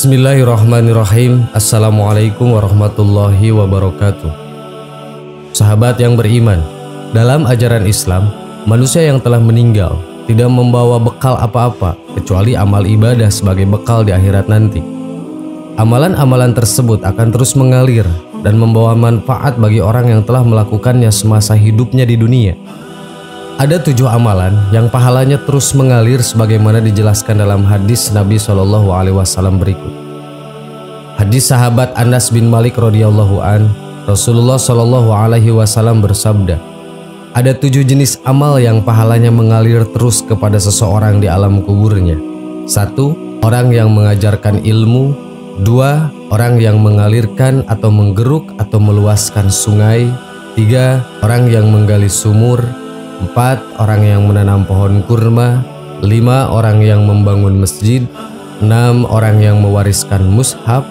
Bismillahirrahmanirrahim. Assalamualaikum warahmatullahi wabarakatuh. Sahabat yang beriman, dalam ajaran Islam, manusia yang telah meninggal tidak membawa bekal apa-apa kecuali amal ibadah sebagai bekal di akhirat nanti. Amalan-amalan tersebut akan terus mengalir dan membawa manfaat bagi orang yang telah melakukannya semasa hidupnya di dunia. Ada 7 amalan yang pahalanya terus mengalir sebagaimana dijelaskan dalam hadis Nabi SAW berikut. Hadis sahabat Anas bin Malik radhiyallahu an, Rasulullah SAW bersabda, ada 7 jenis amal yang pahalanya mengalir terus kepada seseorang di alam kuburnya. 1. Orang yang mengajarkan ilmu. 2. Orang yang mengalirkan atau menggeruk atau meluaskan sungai. 3. Orang yang menggali sumur. 4. Orang yang menanam pohon kurma. 5. Orang yang membangun masjid. 6. Orang yang mewariskan mushaf.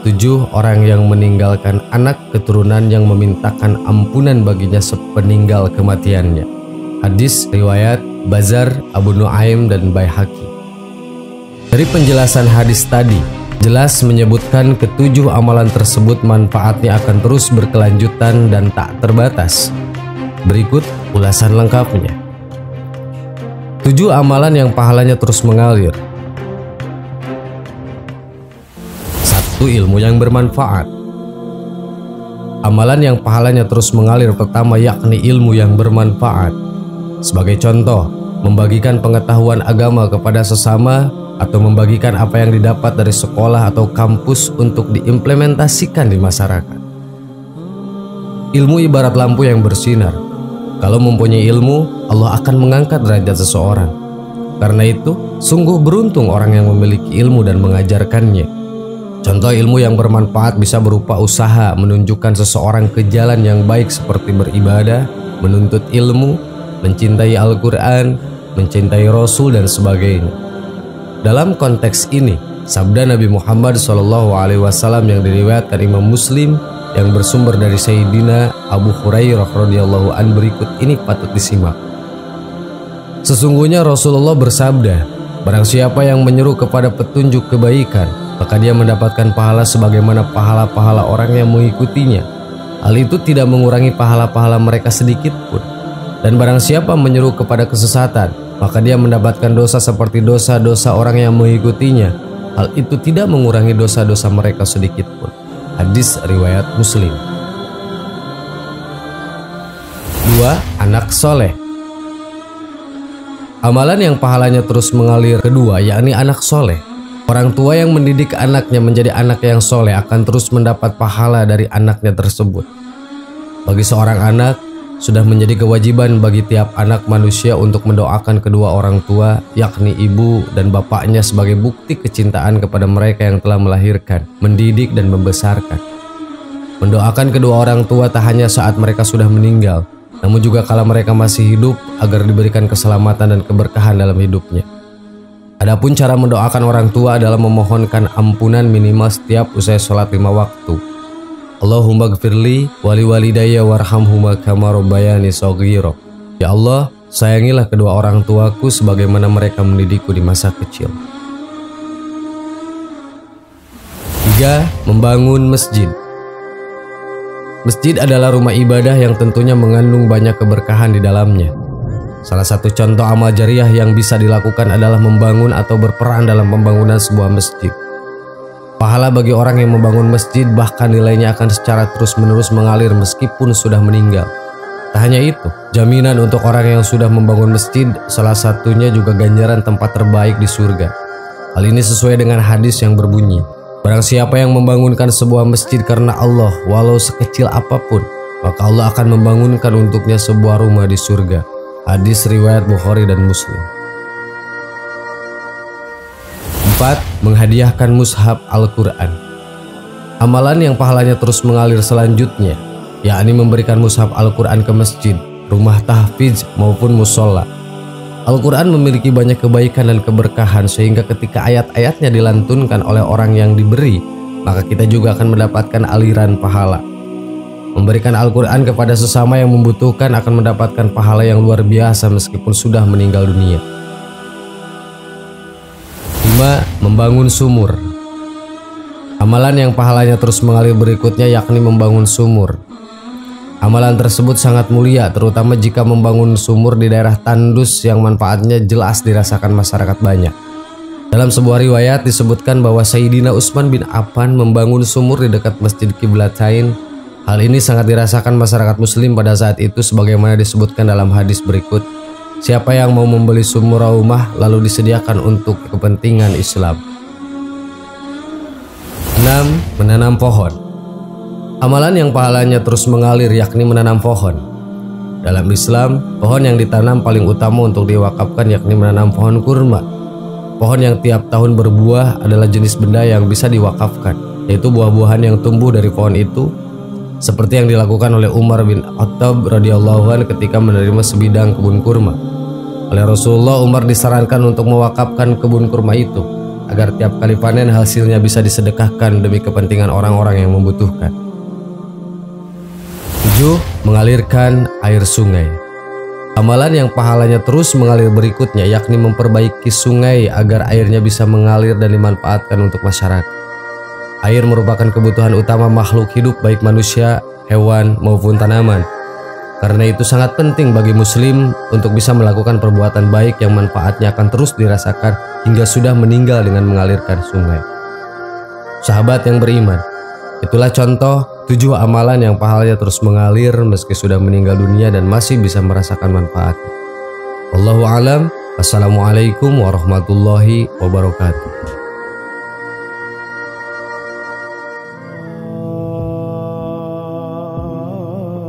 7. Orang yang meninggalkan anak keturunan yang memintakan ampunan baginya sepeninggal kematiannya. Hadis riwayat Bazar, Abu Nuaim dan Baihaqi. Dari penjelasan hadis tadi, jelas menyebutkan ke-7 amalan tersebut manfaatnya akan terus berkelanjutan dan tak terbatas. Berikut ulasan lengkapnya. 7 amalan yang pahalanya terus mengalir. 1. Ilmu yang bermanfaat. Amalan yang pahalanya terus mengalir pertama yakni ilmu yang bermanfaat. Sebagai contoh, membagikan pengetahuan agama kepada sesama atau membagikan apa yang didapat dari sekolah atau kampus untuk diimplementasikan di masyarakat. Ilmu ibarat lampu yang bersinar. Kalau mempunyai ilmu, Allah akan mengangkat derajat seseorang. Karena itu, sungguh beruntung orang yang memiliki ilmu dan mengajarkannya. Contoh ilmu yang bermanfaat bisa berupa usaha menunjukkan seseorang ke jalan yang baik seperti beribadah, menuntut ilmu, mencintai Al-Quran, mencintai Rasul dan sebagainya. Dalam konteks ini, sabda Nabi Muhammad SAW yang diriwayatkan Imam Muslim yang bersumber dari Sayyidina Abu Hurairah radhiyallahu an berikut ini patut disimak. Sesungguhnya Rasulullah bersabda, barang siapa yang menyeru kepada petunjuk kebaikan, maka dia mendapatkan pahala sebagaimana pahala-pahala orang yang mengikutinya. Hal itu tidak mengurangi pahala-pahala mereka sedikit pun. Dan barang siapa menyeru kepada kesesatan, maka dia mendapatkan dosa seperti dosa-dosa orang yang mengikutinya. Hal itu tidak mengurangi dosa-dosa mereka sedikit pun. Hadis riwayat Muslim. 2. Anak soleh. Amalan yang pahalanya terus mengalir kedua yakni anak soleh. Orang tua yang mendidik anaknya menjadi anak yang soleh akan terus mendapat pahala dari anaknya tersebut. Bagi seorang anak, sudah menjadi kewajiban bagi tiap anak manusia untuk mendoakan kedua orang tua, yakni ibu dan bapaknya sebagai bukti kecintaan kepada mereka yang telah melahirkan, mendidik dan membesarkan. Mendoakan kedua orang tua tak hanya saat mereka sudah meninggal, namun juga kala mereka masih hidup agar diberikan keselamatan dan keberkahan dalam hidupnya. Adapun cara mendoakan orang tua adalah memohonkan ampunan minimal setiap usai sholat 5 waktu. Allahumma gfirli wali walidayya warhamhuma kama rabbayani shaghira. Ya Allah, sayangilah kedua orang tuaku sebagaimana mereka mendidikku di masa kecil. 3. Membangun masjid. Masjid adalah rumah ibadah yang tentunya mengandung banyak keberkahan di dalamnya. Salah satu contoh amal jariah yang bisa dilakukan adalah membangun atau berperan dalam pembangunan sebuah masjid. Pahala bagi orang yang membangun masjid bahkan nilainya akan secara terus-menerus mengalir meskipun sudah meninggal. Tak hanya itu, jaminan untuk orang yang sudah membangun masjid salah satunya juga ganjaran tempat terbaik di surga. Hal ini sesuai dengan hadis yang berbunyi, barang siapa yang membangunkan sebuah masjid karena Allah walau sekecil apapun, maka Allah akan membangunkan untuknya sebuah rumah di surga. Hadis riwayat Bukhari dan Muslim. 4. Menghadiahkan mushaf Al-Quran. Amalan yang pahalanya terus mengalir selanjutnya yakni memberikan mushaf Al-Quran ke masjid, rumah tahfiz maupun musola. Al-Quran memiliki banyak kebaikan dan keberkahan sehingga ketika ayat-ayatnya dilantunkan oleh orang yang diberi, maka kita juga akan mendapatkan aliran pahala. Memberikan Al-Quran kepada sesama yang membutuhkan akan mendapatkan pahala yang luar biasa meskipun sudah meninggal dunia. 5. Membangun sumur. Amalan yang pahalanya terus mengalir berikutnya yakni membangun sumur. Amalan tersebut sangat mulia, terutama jika membangun sumur di daerah tandus yang manfaatnya jelas dirasakan masyarakat banyak. Dalam sebuah riwayat disebutkan bahwa Sayyidina Utsman bin Affan membangun sumur di dekat Masjid Qiblatain. Hal ini sangat dirasakan masyarakat muslim pada saat itu sebagaimana disebutkan dalam hadis berikut. Siapa yang mau membeli sumur rumah lalu disediakan untuk kepentingan Islam. 6. Menanam pohon. Amalan yang pahalanya terus mengalir yakni menanam pohon. Dalam Islam, pohon yang ditanam paling utama untuk diwakafkan yakni menanam pohon kurma. Pohon yang tiap tahun berbuah adalah jenis benda yang bisa diwakafkan, yaitu buah-buahan yang tumbuh dari pohon itu, seperti yang dilakukan oleh Umar bin Khattab radhiyallahu anhu ketika menerima sebidang kebun kurma. Oleh Rasulullah, Umar disarankan untuk mewakafkan kebun kurma itu agar tiap kali panen hasilnya bisa disedekahkan demi kepentingan orang-orang yang membutuhkan. 7. Mengalirkan air sungai. Amalan yang pahalanya terus mengalir berikutnya yakni memperbaiki sungai agar airnya bisa mengalir dan dimanfaatkan untuk masyarakat. Air merupakan kebutuhan utama makhluk hidup baik manusia, hewan maupun tanaman. Karena itu sangat penting bagi muslim untuk bisa melakukan perbuatan baik yang manfaatnya akan terus dirasakan hingga sudah meninggal dengan mengalirkan sungai. Sahabat yang beriman, itulah contoh 7 amalan yang pahalanya terus mengalir meski sudah meninggal dunia dan masih bisa merasakan manfaatnya. Wallahu a'lam. Wassalamualaikum warahmatullahi wabarakatuh.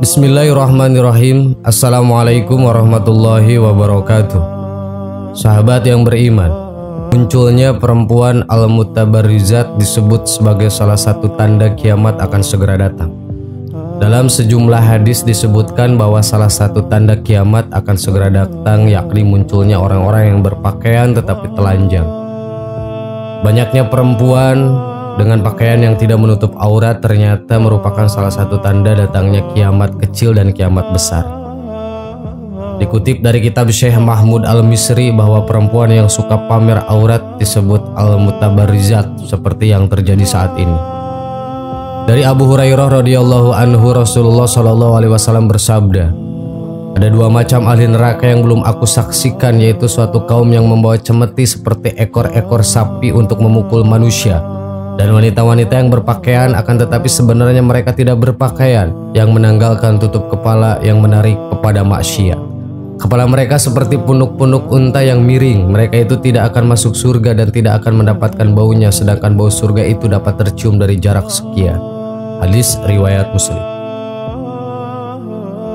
Bismillahirrahmanirrahim. Assalamualaikum warahmatullahi wabarakatuh. Sahabat yang beriman, munculnya perempuan al-mutabarrizat disebut sebagai salah satu tanda kiamat akan segera datang. Dalam sejumlah hadis disebutkan bahwa salah satu tanda kiamat akan segera datang yakni munculnya orang-orang yang berpakaian tetapi telanjang. Banyaknya perempuan dengan pakaian yang tidak menutup aurat ternyata merupakan salah satu tanda datangnya kiamat kecil dan kiamat besar. Dikutip dari kitab Syekh Mahmud Al-Misri bahwa perempuan yang suka pamer aurat disebut al-mutabarrizat seperti yang terjadi saat ini. Dari Abu Hurairah radhiyallahu anhu, Rasulullah shallallahu alaihi wasallam bersabda, ada 2 macam ahli neraka yang belum aku saksikan, yaitu suatu kaum yang membawa cemeti seperti ekor-ekor sapi untuk memukul manusia, dan wanita-wanita yang berpakaian akan tetapi sebenarnya mereka tidak berpakaian, yang menanggalkan tutup kepala yang menarik kepada maksiat. Kepala mereka seperti punuk-punuk unta yang miring. Mereka itu tidak akan masuk surga dan tidak akan mendapatkan baunya, sedangkan bau surga itu dapat tercium dari jarak sekian. Hadis riwayat Muslim.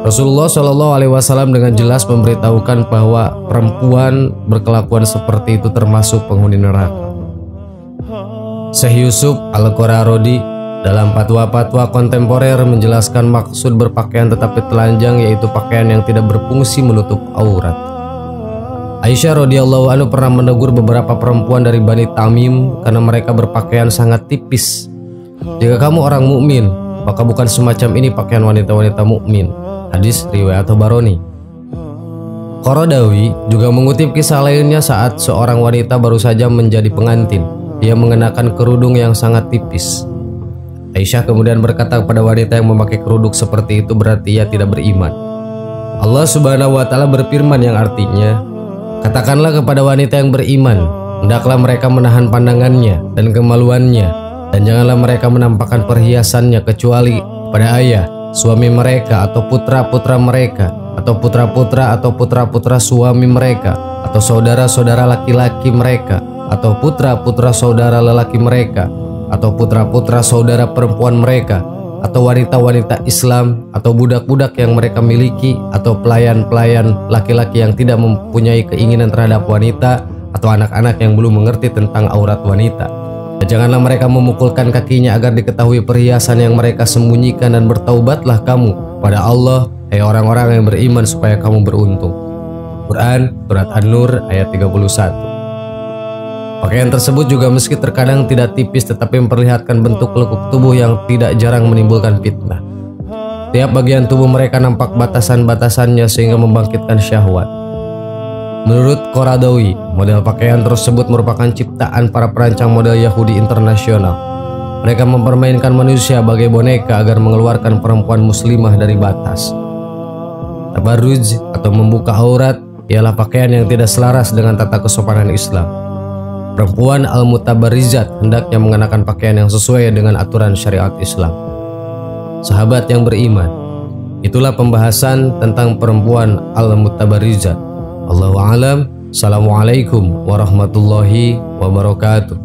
Rasulullah Shallallahu Alaihi Wasallam dengan jelas memberitahukan bahwa perempuan berkelakuan seperti itu termasuk penghuni neraka. Syekh Yusuf Al-Qararodi dalam fatwa-fatwa kontemporer menjelaskan maksud berpakaian tetapi telanjang yaitu pakaian yang tidak berfungsi menutup aurat. Aisyah radhiyallahu anha pernah menegur beberapa perempuan dari Bani Tamim karena mereka berpakaian sangat tipis. Jika kamu orang mukmin, maka bukan semacam ini pakaian wanita-wanita mukmin. Hadis riwayat Tabarani. Qaradawi juga mengutip kisah lainnya saat seorang wanita baru saja menjadi pengantin. Dia mengenakan kerudung yang sangat tipis. Aisyah kemudian berkata kepada wanita yang memakai kerudung seperti itu berarti ia tidak beriman. Allah Subhanahu wa taala berfirman yang artinya, katakanlah kepada wanita yang beriman, hendaklah mereka menahan pandangannya dan kemaluannya, dan janganlah mereka menampakkan perhiasannya kecuali pada ayah, suami mereka atau putra-putra mereka, atau putra-putra atau putra-putra suami mereka, atau saudara-saudara laki-laki mereka, atau putra-putra saudara lelaki mereka, atau putra-putra saudara perempuan mereka, atau wanita-wanita Islam, atau budak-budak yang mereka miliki, atau pelayan-pelayan laki-laki yang tidak mempunyai keinginan terhadap wanita, atau anak-anak yang belum mengerti tentang aurat wanita. Dan janganlah mereka memukulkan kakinya agar diketahui perhiasan yang mereka sembunyikan, dan bertaubatlah kamu pada Allah, hai orang-orang yang beriman, supaya kamu beruntung. Quran Surat An-Nur ayat 31. Pakaian tersebut juga meski terkadang tidak tipis tetapi memperlihatkan bentuk lekuk tubuh yang tidak jarang menimbulkan fitnah. Tiap bagian tubuh mereka nampak batasan-batasannya sehingga membangkitkan syahwat. Menurut Qaradawi, model pakaian tersebut merupakan ciptaan para perancang model Yahudi internasional. Mereka mempermainkan manusia bagai boneka agar mengeluarkan perempuan muslimah dari batas. Tabarruj atau membuka aurat ialah pakaian yang tidak selaras dengan tata kesopanan Islam. Perempuan al-mutabarrizat hendaknya mengenakan pakaian yang sesuai dengan aturan syariat Islam. Sahabat yang beriman, itulah pembahasan tentang perempuan al-mutabarrizat. Allahu a'lam. Assalamualaikum warahmatullahi wabarakatuh.